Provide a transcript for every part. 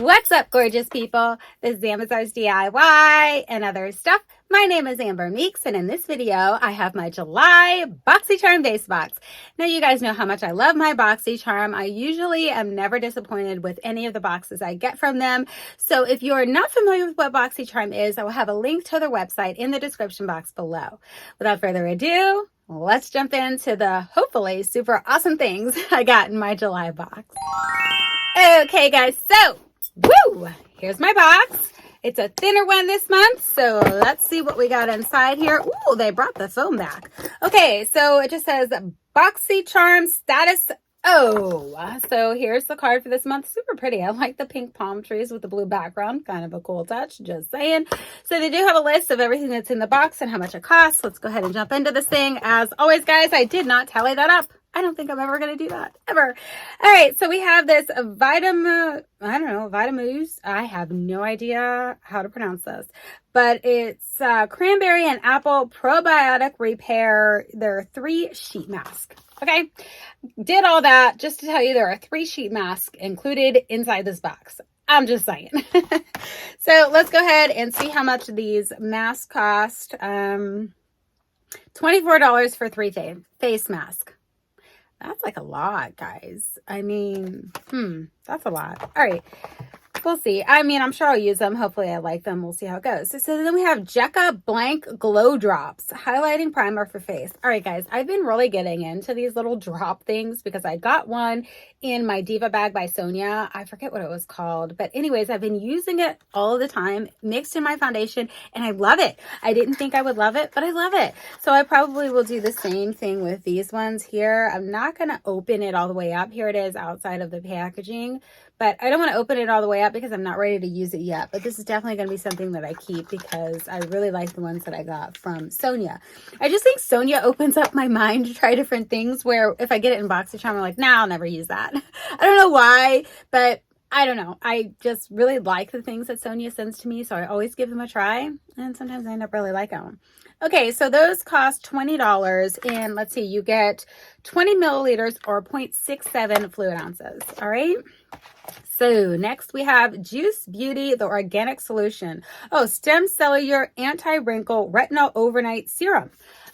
What's up, gorgeous people? This is Amazon's DIY and other stuff. My name is Amber Meeks, and in this video, I have my July Boxycharm base box. Now, you guys know how much I love my Boxycharm. I usually am never disappointed with any of the boxes I get from them. So if you're not familiar with what Boxycharm is, I will have a link to their website in the description box below. Without further ado, let's jump into the hopefully super awesome things I got in my July box. Okay, guys, so woo! Here's my box. It's a thinner one this month, so let's see what we got inside here. Ooh, they brought the foam back. Okay, so it just says Boxycharm status O. So here's the card for this month. Super pretty. I like the pink palm trees with the blue background. Kind of a cool touch, just saying. So they do have a list of everything that's in the box and how much it costs. Let's go ahead and jump into this thing. As always, guys, I did not tally that up. I don't think I'm ever going to do that, ever. All right, so we have this Vitamooze. I have no idea how to pronounce this, but it's cranberry and apple probiotic repair. There are 3 sheet masks. Okay, did all that just to tell you there are 3 sheet masks included inside this box. I'm just saying. So let's go ahead and see how much these masks cost. $24 for 3 face masks. That's like a lot, guys. I mean, that's a lot. All right. We'll see. I mean, I'm sure I'll use them. Hopefully I like them. We'll see how it goes. So then we have Jekka Blank Glow Drops, highlighting primer for face. All right, guys, I've been really getting into these little drop things because I got one in my Diva bag by Sonia. I forget what it was called. But anyways, I've been using it all the time, mixed in my foundation, and I love it. I didn't think I would love it, but I love it. So I probably will do the same thing with these ones here. I'm not going to open it all the way up. Here it is outside of the packaging. But I don't want to open it all the way up because I'm not ready to use it yet. But this is definitely going to be something that I keep because I really like the ones that I got from Sonia. I just think Sonia opens up my mind to try different things where if I get it in Boxycharm, I'm like, nah, I'll never use that. I don't know why, but I don't know. I just really like the things that Sonia sends to me. So I always give them a try. And sometimes I end up really liking them. Okay, so those cost $20. And let's see, you get 20 milliliters or 0.67 fluid ounces. All right. So next we have Juice Beauty, the organic solution. Oh, stem cellular anti-wrinkle retinol overnight serum.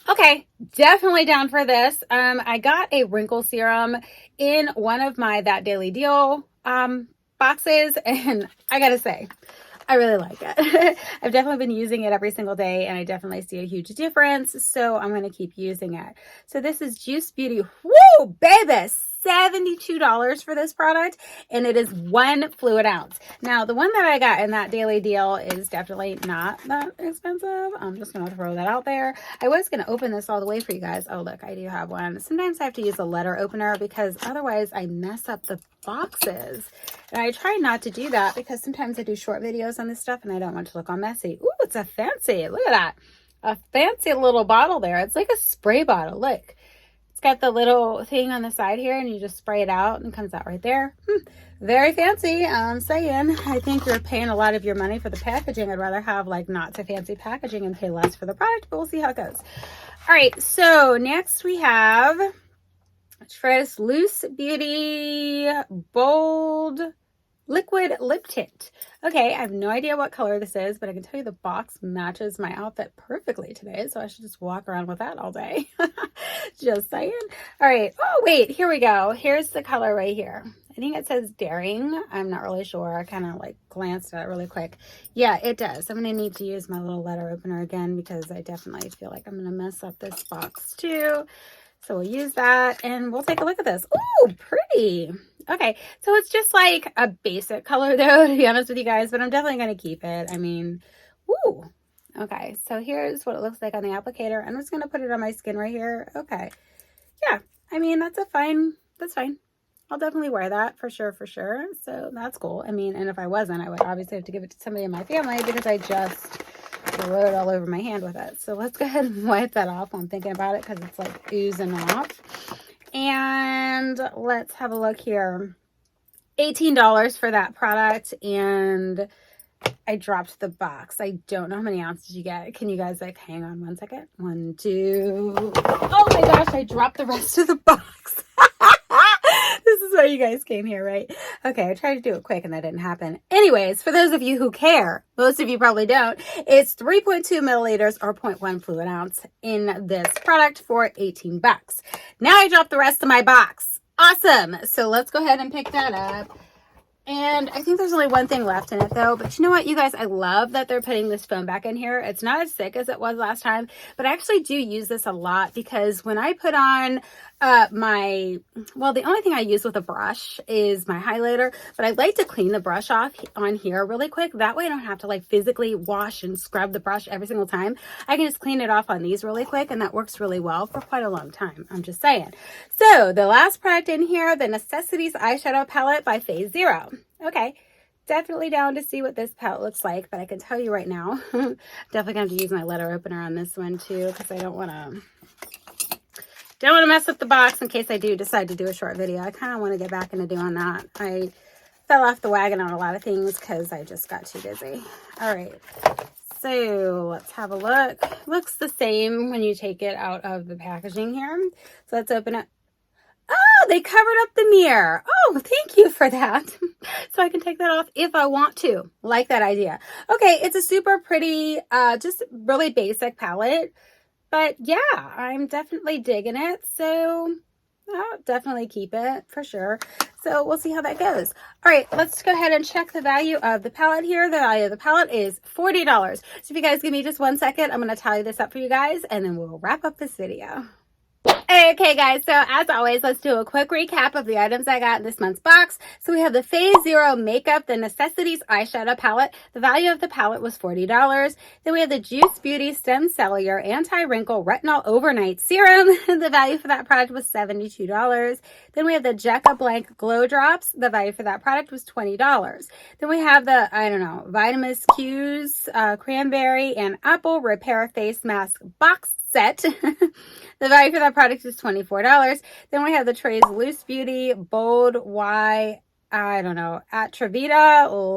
Okay, definitely down for this. I got a wrinkle serum in one of my That Daily Deal boxes, and I gotta say, I really like it. I've definitely been using it every single day, and I definitely see a huge difference, so I'm going to keep using it. So this is Juice Beauty. Woo, baby! $72 for this product, and it is 1 fluid ounce. Now, the one that I got in That Daily Deal is definitely not that expensive. I'm just going to throw that out there. I was going to open this all the way for you guys. Oh, look, I do have one. Sometimes I have to use a letter opener because otherwise I mess up the boxes. And I try not to do that because sometimes I do short videos on this stuff and I don't want to look all messy. Ooh, it's a fancy, look at that. A fancy little bottle there. It's like a spray bottle, look. It's got the little thing on the side here and you just spray it out and it comes out right there. Very fancy. I'm saying, I think you're paying a lot of your money for the packaging. I'd rather have like not so fancy packaging and pay less for the product, but we'll see how it goes. All right, so next we have Trace Loose Beauty Bold Liquid Lip Tint. Okay, I have no idea what color this is, but I can tell you the box matches my outfit perfectly today, so I should just walk around with that all day. Just saying. All right. Oh, wait, here we go. Here's the color right here. I think it says Daring. I'm not really sure. I kind of like glanced at it really quick. Yeah, it does. I'm going to need to use my little letter opener again because I definitely feel like I'm going to mess up this box too. So we'll use that and we'll take a look at this. Ooh, pretty. Okay, so it's just like a basic color though, to be honest with you guys, but I'm definitely going to keep it. I mean, woo. Okay, so here's what it looks like on the applicator. I'm just going to put it on my skin right here. Okay. Yeah, I mean, that's fine. I'll definitely wear that for sure. So that's cool. I mean, and if I wasn't, I would obviously have to give it to somebody in my family because I just wrote it all over my hand with it. So let's go ahead and wipe that off while I'm thinking about it because it's like oozing off. And let's have a look here. $18 for that product, and I dropped the box. I don't know how many ounces you get. Can you guys like hang on one second? 1, 2. Oh my gosh, I dropped the rest of the box. This is why you guys came here, right? Okay, I tried to do it quick and that didn't happen. Anyways, for those of you who care, most of you probably don't, it's 3.2 milliliters or 0.1 fluid ounce in this product for 18 bucks. Now I dropped the rest of my box. Awesome. So let's go ahead and pick that up. And I think there's only one thing left in it though, but you know what, you guys, I love that they're putting this foam back in here. It's not as thick as it was last time, but I actually do use this a lot because when I put on the only thing I use with a brush is my highlighter, but I like to clean the brush off on here really quick. That way I don't have to like physically wash and scrub the brush every single time. I can just clean it off on these really quick, and that works really well for quite a long time. I'm just saying. So the last product in here, the Necessities Eyeshadow Palette by Phase Zero. Okay. Definitely down to see what this palette looks like, but I can tell you right now, definitely going to have to use my letter opener on this one too, because I don't want to mess with the box in case I do decide to do a short video. I kind of want to get back into doing that. I fell off the wagon on a lot of things because I just got too busy. All right, so let's have a look. Looks the same when you take it out of the packaging here. So let's open it. Oh, they covered up the mirror. Oh, thank you for that. So I can take that off if I want to. Like that idea. Okay, it's a super pretty, just really basic palette. But yeah, I'm definitely digging it. So I'll definitely keep it for sure. So we'll see how that goes. All right, let's go ahead and check the value of the palette here. The value of the palette is $40. So if you guys give me just 1 second, I'm going to tally this up for you guys and then we'll wrap up this video. Okay guys, so as always, let's do a quick recap of the items I got in this month's box. So we have the Phase Zero Makeup, the Necessities Eyeshadow Palette. The value of the palette was $40. Then we have the Juice Beauty Stem Cellular Anti-Wrinkle Retinol Overnight Serum. The value for that product was $72. Then we have the Jecca Blank Glow Drops. The value for that product was $20. Then we have the, Vitamins Q's Cranberry and Apple Repair Face Mask Box Set. The value for that product is $24. Then we have the Trace Loose Beauty Bold Atravita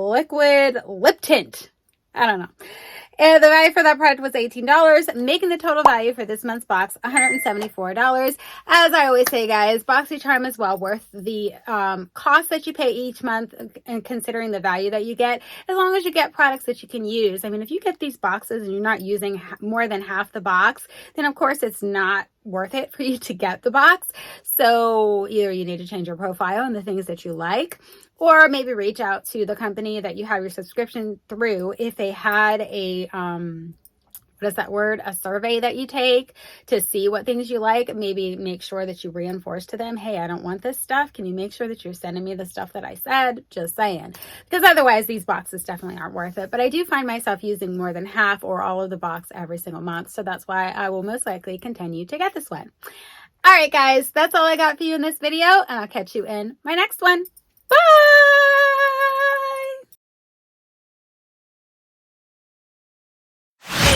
Liquid Lip Tint. I don't know. And the value for that product was $18, making the total value for this month's box $174. As I always say, guys, Boxycharm is well worth the cost that you pay each month, and considering the value that you get, as long as you get products that you can use. I mean, if you get these boxes and you're not using more than half the box, then of course it's not worth it for you to get the box. So either you need to change your profile and the things that you like, or maybe reach out to the company that you have your subscription through if they had a a survey that you take to see what things you like. Maybe make sure that you reinforce to them, hey, I don't want this stuff. Can you make sure that you're sending me the stuff that I said? Just saying. Because otherwise these boxes definitely aren't worth it. But I do find myself using more than half or all of the box every single month. So that's why I will most likely continue to get this one. All right, guys, that's all I got for you in this video, and I'll catch you in my next one. Bye!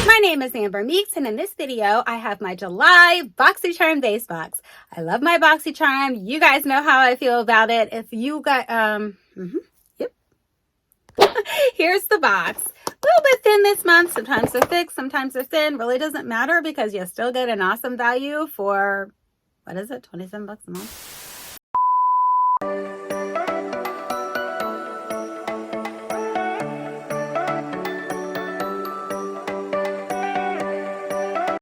My name is Amber Meeks, and in this video, I have my July Boxycharm base box. I love my Boxycharm. You guys know how I feel about it. If you got, yep. Here's the box. A little bit thin this month. Sometimes they're thick, sometimes they're thin. Really doesn't matter because you still get an awesome value for, what is it, 27 bucks a month?